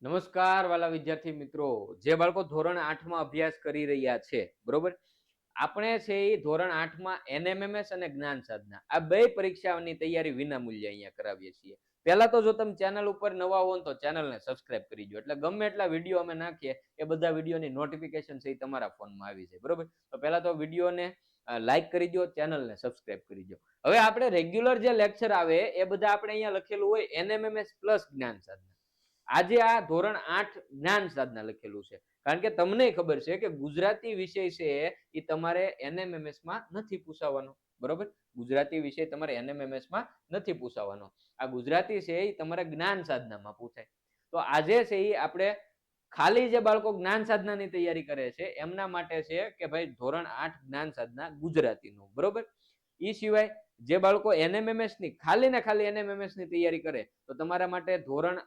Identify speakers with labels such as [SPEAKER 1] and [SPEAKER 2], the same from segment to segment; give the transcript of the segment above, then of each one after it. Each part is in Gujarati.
[SPEAKER 1] નમસ્કાર વાલા વિદ્યાર્થી મિત્રો, જે બાળકો ધોરણ 8 માં અભ્યાસ કરી રહ્યા છે, બરોબર. આપણે છે એ ધોરણ 8 માં એનએમએમએસ અને જ્ઞાન સાધના આ બે પરીક્ષાઓની તૈયારી વિનામૂલ્યે અહીંયા કરાવીએ છીએ. પહેલા તો જો તમે ચેનલ ઉપર નવા હો તો ચેનલને સબસ્ક્રાઇબ કરી દો, એટલે ગમે એટલા વિડીયો અમે નાખીએ એ બધા વિડીયોની નોટિફિકેશન છે એ તમારા ફોનમાં આવી જાય, બરોબર. તો પહેલા તો વિડીયોને લાઈક કરી દો, ચેનલને સબસ્ક્રાઇબ કરી દો. હવે આપણે રેગ્યુલર જે લેક્ચર આવે એ બધા આપણે અહીંયા લખેલું હોય એનએમએમએસ પ્લસ જ્ઞાન સાધના. આજે આ ધોરણ 8 જ્ઞાન સાધના લખેલું છે, કારણ કે તમને ખબર છે કે ગુજરાતી વિષય છે એ તમારે એનએમએમએસ માં નથી પૂછાવાનો, બરોબર. ગુજરાતી વિષય તમારે એનએમએમએસ માં નથી પૂછાવાનો. આ ગુજરાતી છે એ તમારે જ્ઞાન સાધનામાં પૂછાય. તો આજે છે એ આપણે ખાલી જે બાળકો જ્ઞાન સાધનાની તૈયારી કરે છે એમના માટે છે કે ભાઈ ધોરણ 8 જ્ઞાન સાધના ગુજરાતીનું, બરોબર. એ સિવાય જે બાળકો એનએમએમએસ ની ખાલી ને ખાલી એનએમએમએસ ની તૈયારી કરે તો તમારા માટે ધોરણ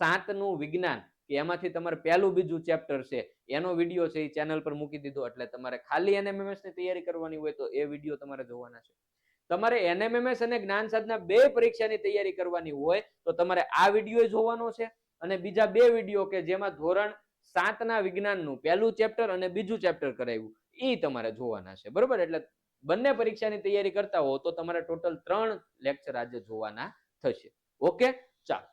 [SPEAKER 1] 7 નું વિજ્ઞાન કે એમાંથી તમારે પહેલું બીજું ચેપ્ટર છે એનો વિડીયો છે એ ચેનલ પર મૂકી દીધો, એટલે તમારે ખાલી એનએમએમએસ ની તૈયારી કરવાની હોય તો એ વિડીયો તમારે જોવાના છે. તમારે એનએમએમએસ અને જ્ઞાન સાધના બે પરીક્ષાની તૈયારી કરવાની હોય તો તમારે આ વિડીયો જોવાનો છે અને બીજા બે વિડીયો કે જેમાં ધોરણ 7 ના વિજ્ઞાનનું પહેલું ચેપ્ટર અને બીજું ચેપ્ટર કરાવ્યું એ તમારે જોવાના છે, બરોબર. એટલે બંને પરીક્ષાની તૈયારી કરતા હો તો તમારે ટોટલ 3 લેક્ચર આજે જોવાના થશે. ઓકે, ચાલો.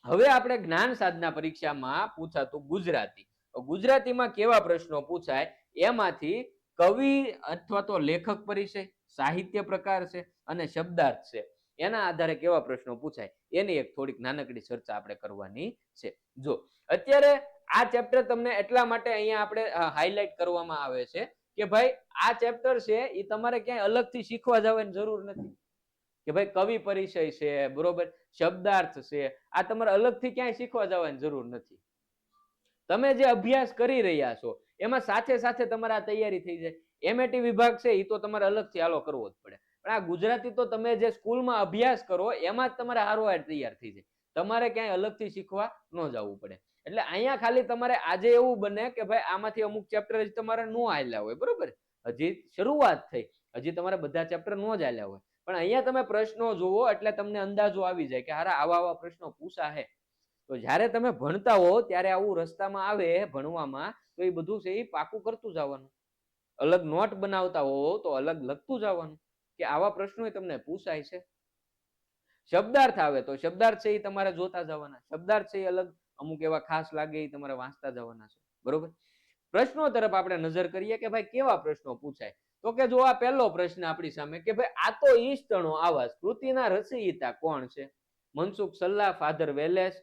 [SPEAKER 1] હવે આપણે જ્ઞાન સાધના પરીક્ષામાં પૂછાતું ગુજરાતી. ગુજરાતીમાં કેવા પ્રશ્નો પૂછાય એમાંથી કવિ અથવા તો લેખક પરિચય, સાહિત્ય પ્રકાર છે અને શબ્દાર્થ છે, એના આધારે કેવા પ્રશ્નો પૂછાય એની એક થોડીક નાનકડી ચર્ચા આપણે કરવાની છે. જો અત્યારે આ ચેપ્ટર તમને એટલા માટે અહીંયા આપણે હાઇલાઇટ કરવામાં આવે છે કે ભાઈ આ ચેપ્ટર છે એ તમારે ક્યાંય અલગથી શીખવા જવાની જરૂર નથી કે ભાઈ કવિ પરિચય છે, બરોબર, શબ્દાર્થ છે, આ તમારે અલગથી ક્યાંય શીખવા જવાની જરૂર નથી. તમે જે અભ્યાસ કરી રહ્યા છો એમાં સાથે સાથે તમારે આ તૈયારી થઈ જાય. એમએટી વિભાગ છે એ તો તમારે અલગથી હાલો કરવો જ પડે, પણ આ ગુજરાતી તો તમે જે સ્કૂલમાં અભ્યાસ કરો એમાં જ તમારે હારોહાર તૈયાર થઈ જાય, તમારે ક્યાંય અલગથી શીખવા ન જવું પડે. એટલે અહીંયા ખાલી તમારે આજે એવું બને કે ભાઈ આમાંથી અમુક ચેપ્ટર હજી તમારે ન હાલ્યા હોય, બરોબર, હજી શરૂઆત થઈ, હજી તમારે બધા ચેપ્ટર ન જ હાલ્યા હોય, પણ અહીંયા તમે પ્રશ્નો જુઓ એટલે તમને અંદાજો આવી જાય કે હારા આવા આવા પ્રશ્નો પૂછા હે. તો જ્યારે તમે ભણતા હો ત્યારે આવું રસ્તામાં આવે ભણવામાં તો એ બધું છે એ પાકું કરતું જવાનું. અલગ નોટ બનાવતા હો તો અલગ લખતું જવાનું કે આવા પ્રશ્નો તમને પૂછાય છે. શબ્દાર્થ આવે તો શબ્દાર્થ છે એ તમારે જોતા જવાના, શબ્દાર્થ છે એ અલગ અમુક એવા ખાસ લાગે એ તમારે વાંચતા જવાના છે, બરોબર. પ્રશ્નો તરફ આપણે નજર કરીએ કે ભાઈ કેવા પ્રશ્નો પૂછાય. તો કે જો આ પહેલો પ્રશ્ન આપણી સામે કે ભાઈ આ તો ઈષ્ટનો આવાસ કૃતિના રચયિતા કોણ છે? મનસુખ સલ્લા, ફાધર વાલેસ,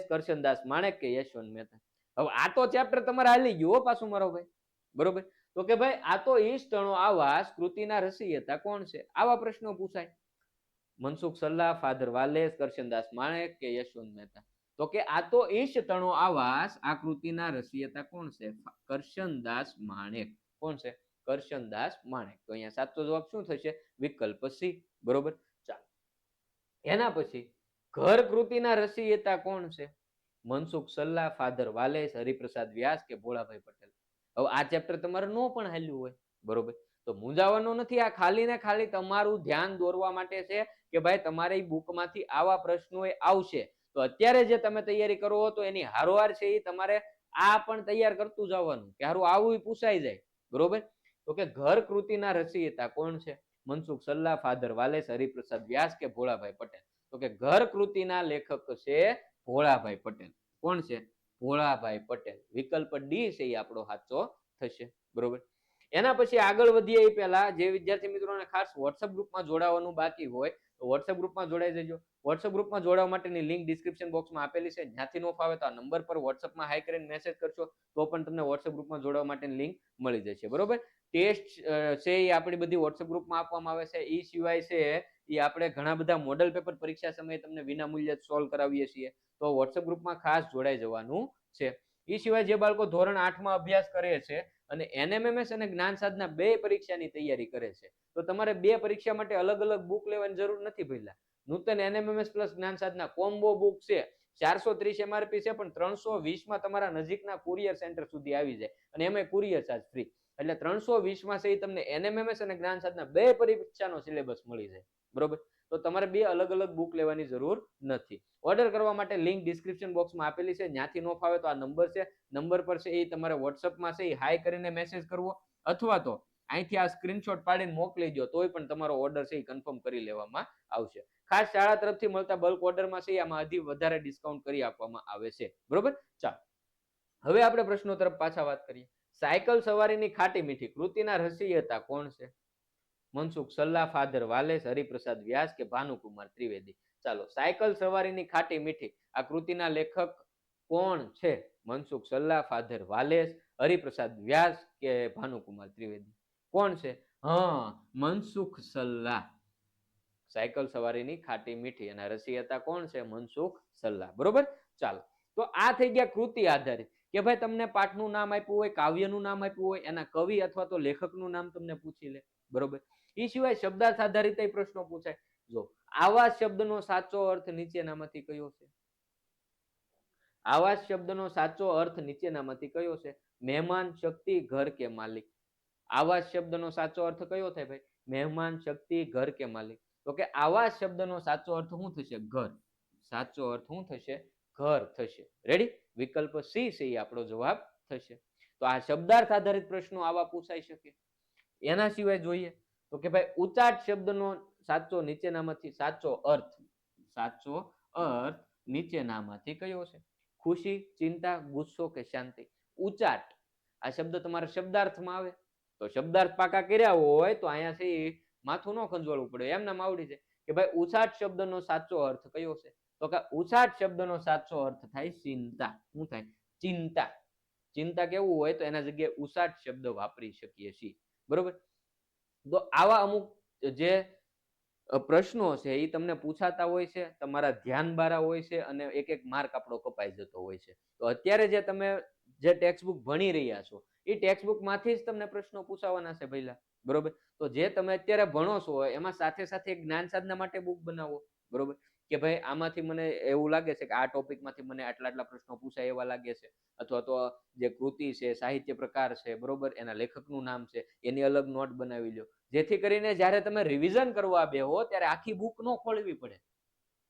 [SPEAKER 1] કરશનદાસ માણેક કે યશવંત મહેતા. હવે આ તો ચેપ્ટર તમારે હાલી ગયું હો પાછું મારો ભાઈ, બરોબર. તો કે ભાઈ આ તો ઈષ્ટનો આવાસ કૃતિના રચયિતા કોણ છે? આવા પ્રશ્નો પૂછાય. મનસુખ સલ્લા, ફાધર વાલેસ, કરશનદાસ માણેક કે યશવંત મહેતા. તો કે આ તો ઈષ્ટનો આવાસ આ કૃતિના રચયિતા કોણ છે? કરશનદાસ માણેક. કોણ છે? કરશનદાસ માણેક. તો અહીંયા સાચો જવાબ શું થશે? વિકલ્પ સી, બરોબર. ચાલો, એના પછી ઘર કૃતિના રચયિતા કોણ છે? મનસુખ સલ્લા, ફાધર વાલેસ, હરિપ્રસાદ વ્યાસ કે ભોળાભાઈ પટેલ. હવે આ ચેપ્ટર તમારે નો પણ હાલ્યું હોય, બરોબર. તો મૂંઝાવાનું નથી, આ ખાલી ને ખાલી તમારું ધ્યાન દોરવા માટે છે કે ભાઈ તમારી બુકમાંથી આવા પ્રશ્નો આવશે તો અત્યારે જે તમે તૈયારી કરો તો એની હારોહાર છે એ તમારે આ પણ તૈયાર કરતું જવાનું કે હારું આવું પૂછાઈ જાય, બરોબર. તો કે ઘર કૃતિના રચયિતા કોણ છે? મનસુખ સલ્લા, ફાધર વાલેસ, હરિપ્રસાદ વ્યાસ કે ભોળાભાઈ પટેલ. તો કે ઘર કૃતિના લેખક છે ભોળાભાઈ પટેલ. કોણ છે? ભોળાભાઈ પટેલ. વિકલ્પ ડી છે એ આપણો સાચો થશે, બરોબર. એના પછી આગળ વધીએ એ પહેલા જે વિદ્યાર્થી મિત્રોને ખાસ વોટ્સએપ ગ્રુપમાં જોડાવાનું બાકી હોય તો વોટ્સએપ ગ્રુપમાં જોડાઈ જજો. વોટ્સએપ ગ્રુપમાં જોડાવા માટેની લિંક ડિસ્ક્રિપ્શન બોક્સમાં આપેલી છે, જ્યાંથી નો ફાવે તો આ નંબર પર વોટ્સએપમાં હાઈ કરીને મેસેજ કરશો તો પણ તમને વોટ્સએપ ગ્રુપમાં જોડાવા માટેની લિંક મળી જશે, બરોબર. ટેસ્ટ છે એ આપણી બધી વોટ્સએપ ગ્રુપમાં આપવામાં આવે છે. એ સિવાય છે એ આપણે ઘણા બધા મોડલ પેપર પરીક્ષા સમયે તમને વિનામૂલ્યે સોલ્વ કરાવીએ છીએ, તો વોટ્સએપ ગ્રુપમાં ખાસ જોડાઈ જવાનું છે. એ સિવાય જે બાળકો ધોરણ 8 માં અભ્યાસ કરે છે અને એનએમએમએસ અને જ્ઞાન સાધના બે પરીક્ષાની તૈયારી કરે છે તો તમારે બે પરીક્ષા માટે અલગ અલગ બુક લેવાની જરૂર નથી ભઈલા. નૂતન એનએમએમએસ પ્લસ જ્ઞાન સાધના કોમ્બો બુક છે, 430 એમઆરપી છે, પણ 320 માં તમારા નજીકના કુરિયર સેન્ટર સુધી આવી જાય અને એમાં કુરિયર ચાર્જ ફ્રી. એટલે 320 માં છે તમને એનએમએમએસ અને જ્ઞાન સાધના બે પરીક્ષાનો સિલેબસ મળી જાય, બરોબર. તો તો તમારે બે અલગ અલગ બુક લેવાની જરૂર નથી. ઓર્ડર કરવા માટે લિંક ડિસ્ક્રિપ્શન બોક્સમાં આપેલી છે, ત્યાંથી ન ફાવે તો આ નંબર છે, નંબર પર છે એ તમારે વોટ્સઅપમાં છે એ હાઈ કરીને મેસેજ કરવો, અથવા તો અહીંથી આ સ્ક્રીનશોટ પાડીને મોકલી દો તોય પણ તમારો ઓર્ડર છે એ કન્ફર્મ કરી લેવામાં આવશે. ખાસ શાળા તરફથી મળતા બલ્ક ઓર્ડરમાં છે આમાં હજી વધારે ડિસ્કાઉન્ટ કરી આપવામાં આવે છે. બરોબર, ચાલો હવે આપણે પ્રશ્નો તરફ પાછા વાત કરીએ. સાયકલ સવારીની ખાટી મીઠી કૃતિના રચયિતા કોણ છે? મનસુખ સલ્લા, ફાધર વાલેસ, હરિપ્રસાદ વ્યાસ કે ભાનુકુમાર ત્રિવેદી? ચાલો, સાયકલ સવારીની ખાટી મીઠી આ કૃતિના લેખક કોણ છે? મનસુખ સલ્લા, ફાધર વાલેસ, હરિપ્રસાદ વ્યાસ કે ભાનુકુમાર ત્રિવેદી? કોણ છે? હા, મનસુખ સલ્લા. સાયકલ સવારીની ખાટી મીઠી અને રચયિતા કોણ છે? મનસુખ સલ્લા. બરોબર, ચાલો તો આ થઈ ગયા કૃતિ આધારિત, કે ભાઈ તમને પાઠનું નામ આપ્યું હોય, કાવ્યનું નામ આપ્યું હોય, એના કવિ અથવા તો લેખકનું નામ તમને પૂછી લે. બરોબર, એ સિવાય શબ્દાર્થ આધારિત પ્રશ્નો પૂછાય. જો આવા શબ્દનો સાચો અર્થ નીચેનામાંથી કયો છે? આવા શબ્દનો સાચો અર્થ નીચેનામાંથી કયો છે? મહેમાન, શક્તિ, ઘર કે માલિક? આવા શબ્દનો સાચો અર્થ કયો થાય ભાઈ? મહેમાન, શક્તિ, ઘર કે માલિક? તો કે આવા શબ્દનો સાચો અર્થ શું થશે? ઘર. સાચો અર્થ શું થશે? ઘર થશે. રેડી? વિકલ્પ સી છે એ આપણો જવાબ થશે. તો આ શબ્દાર્થ આધારિત પ્રશ્નો આવા પૂછાઈ શકે. એના સિવાય જોઈએ તો કે ભાઈ ઉચાટ શબ્દનો સાચો નીચેનામાંથી સાચો અર્થ, સાચો અર્થ નીચેનામાંથી કયો છે? ખુશી, ચિંતા, ગુસ્સો કે શાંતિ? ઉચાટ આ શબ્દ તમારા શબ્દાર્થમાં આવે તો શબ્દાર્થ પાકા કર્યા હોય તો અહીંયાથી માથું ન ખંજવાળવું પડે, એમ નામ આવડી જાય કે ભાઈ ઉચાટ શબ્દનો સાચો અર્થ કયો છે? તો કે ઉચાટ શબ્દનો સાચો અર્થ થાય ચિંતા. શું થાય? ચિંતા. ચિંતા કેવું હોય તો એના જગ્યાએ ઉચાટ શબ્દ વાપરી શકીએ છીએ. બરોબર, તો આવા અમુક જે પ્રશ્નો છે એ તમને પૂછાતા હોય છે, તમારા ધ્યાન બારા હોય છે અને એક એક માર્ક આપણો કપાઈ જતો હોય છે. તો અત્યારે જે તમે જે ટેક્સ્ટબુક ભણી રહ્યા છો એ ટેક્સ્ટબુક માંથી જ તમને પ્રશ્નો પૂછાવાના છે ભઈલા. બરોબર, તો જે તમે અત્યારે ભણો છો એમાં સાથે સાથે જ્ઞાન સાધના માટે બુક બનાવો. બરોબર, કે ભાઈ આમાંથી મને એવું લાગે છે કે આ ટોપિક માંથી મને આટલા આટલા પ્રશ્નો પૂછાય એવા લાગે છે, અથવા તો જે કૃતિ છે, સાહિત્ય પ્રકાર છે, બરોબર, એના લેખકનું નામ છે, એની અલગ નોટ બનાવી લો, જેથી કરીને જ્યારે તમે રિવિઝન કરવા બેહો ત્યારે આખી બુક ન ખોલવી પડે.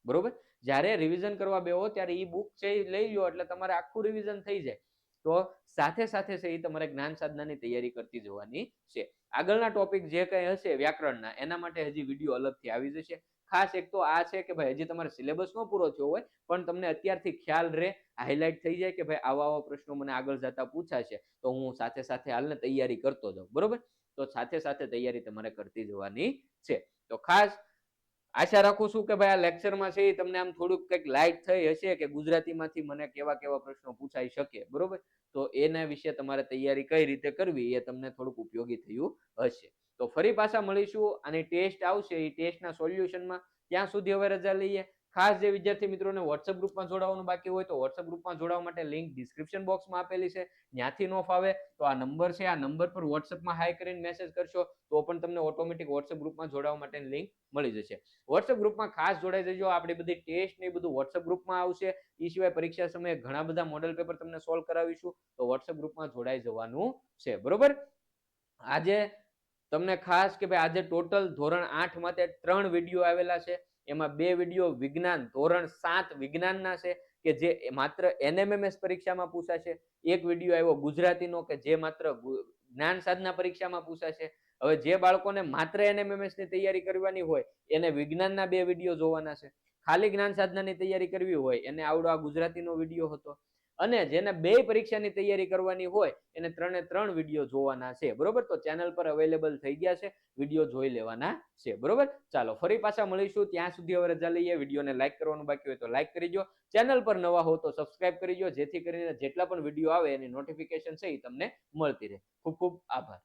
[SPEAKER 1] બરોબર, જ્યારે રિવિઝન કરવા બેહો ત્યારે એ બુક છે એ લઈ લો એટલે તમારે આખું રિવિઝન થઈ જાય. તો સાથે સાથે છે એ તમારે જ્ઞાન સાધનાની તૈયારી કરતી જવાની છે. આગળના ટોપિક જે કઈ હશે વ્યાકરણના એના માટે હજી વિડીયો અલગથી આવી જશે. ખાસ એક તો આ છે કે ભાઈ હજી તમારે સિલેબસ ન પૂરો થયો હોય પણ તમને અત્યારથી ખ્યાલ રહે, હાઇલાઇટ થઈ જાય કે ભાઈ આવા આવા પ્રશ્નો મને આગળ જતા પૂછાશે તો હું સાથે સાથે હાલને તૈયારી કરતો જાઉં. બરોબર, તો સાથે સાથે તૈયારી તમારે કરતી જવાની છે. તો ખાસ આશા રાખું છું કે ભાઈ આ લેક્ચરમાં છે એ તમને આમ થોડુંક કંઈક લાઇટ થઈ હશે કે ગુજરાતીમાંથી મને કેવા કેવા પ્રશ્નો પૂછાઈ શકે. બરોબર, તો એના વિશે તમારે તૈયારી કઈ રીતે કરવી એ તમને થોડુંક ઉપયોગી થયું હશે. તો ફરી પાછા મળીશું, અને ટેસ્ટ આવશે એ ટેસ્ટના સોલ્યુશનમાં. ત્યાં સુધી હવે રજા લઈએ. ખાસ જે વિદ્યાર્થી મિત્રોને વોટ્સએપ ગ્રુપમાં જોડાવાનું બાકી હોય તો વોટ્સએપ ગ્રુપમાં જોડાવા માટે લિંક ડિસ્ક્રિપ્શન બોક્સમાં આપેલી છે, ત્યાંથી ન ફાવે તો આ નંબર છે, આ નંબર પર વોટ્સએપમાં હાઈ કરીને મેસેજ કરશો તો પણ તમને ઓટોમેટિક વોટ્સએપ ગ્રુપમાં જોડાવા માટેની લિંક મળી જશે. વોટ્સએપ ગ્રુપમાં ખાસ જોડાઈ જજો. આપણી બધી ટેસ્ટ ને બધું વોટ્સએપ ગ્રુપમાં આવશે. એ સિવાય પરીક્ષા સમયે ઘણા બધા મોડેલ પેપર તમને સોલ્વ કરાવીશું, તો વોટ્સએપ ગ્રુપમાં જોડાઈ જવાનું છે. બરોબર, આજે તમને ખાસ કે ભાઈ આજે ટોટલ ધોરણ 8 માટે 3 વિડીયો આવેલા છે. એમાં 2 વિડીયો વિજ્ઞાન ધોરણ 7 વિજ્ઞાનના છે કે જે માત્ર NMMS પરીક્ષામાં પૂછાશે. એક વિડીયો આવ્યો ગુજરાતીનો કે જે માત્ર જ્ઞાન સાધના પરીક્ષામાં પૂછાશે. હવે જે બાળકોને માત્ર NMMS ની તૈયારી કરવાની હોય એને વિજ્ઞાનના 2 વિડીયો જોવાના છે. ખાલી જ્ઞાન સાધનાની તૈયારી કરવી હોય એને આવડો આ ગુજરાતીનો વિડીયો હતો, અને જેને 2 પરીક્ષાની તૈયારી કરવાની હોય એને 3 વિડીયો જોવાના છે. બરોબર, તો ચેનલ પર અવેલેબલ થઈ ગયા છે, વિડીયો જોઈ લેવાના છે. બરોબર, ચાલો ફરી પાછા મળીશું. ત્યાં સુધી હવે રજા લઈએ. વિડીયોને લાઈક કરવાનું બાકી હોય તો લાઈક કરી દો, ચેનલ પર નવા હો તો સબસ્ક્રાઇબ કરી દો, જેથી કરીને જેટલા પણ વિડીયો આવે એની નોટિફિકેશન છે એ તમને મળતી રહે. ખૂબ ખૂબ આભાર.